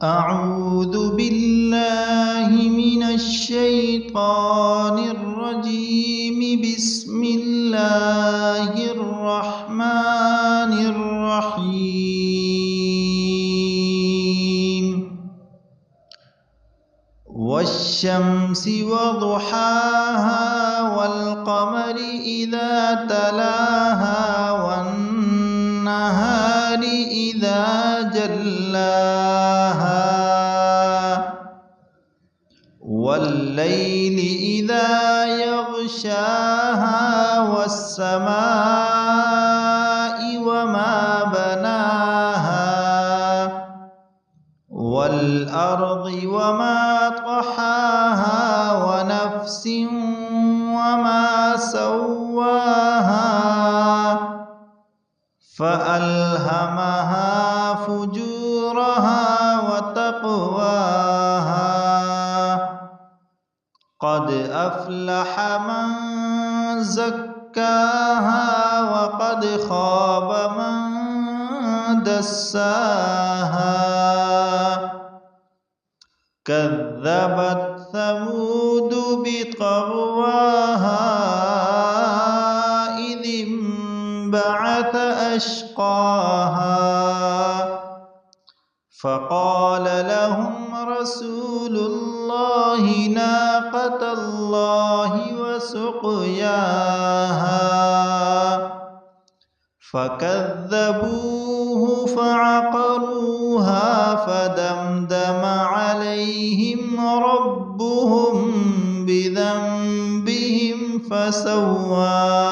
أعوذ بالله من الشيطان الرجيم. بسم الله الرحمن الرحيم. والشمس وضحاها والقمر إذا تلاها والنهار إذا جلاها والليل إذا يغشاها والسماء وما بناها والأرض وما طحاها ونفس وما سواها فألهمها فجورها وتقواها. قد أفلح من زكاها وقد خاب من دساها. كذبت ثمود بطغواها إذ انبعث أشقاها فقال لهم رسول الله ناقة الله وسقياها فكذبوه فعقروها فدمدم عليهم ربهم بذنبهم فسواها.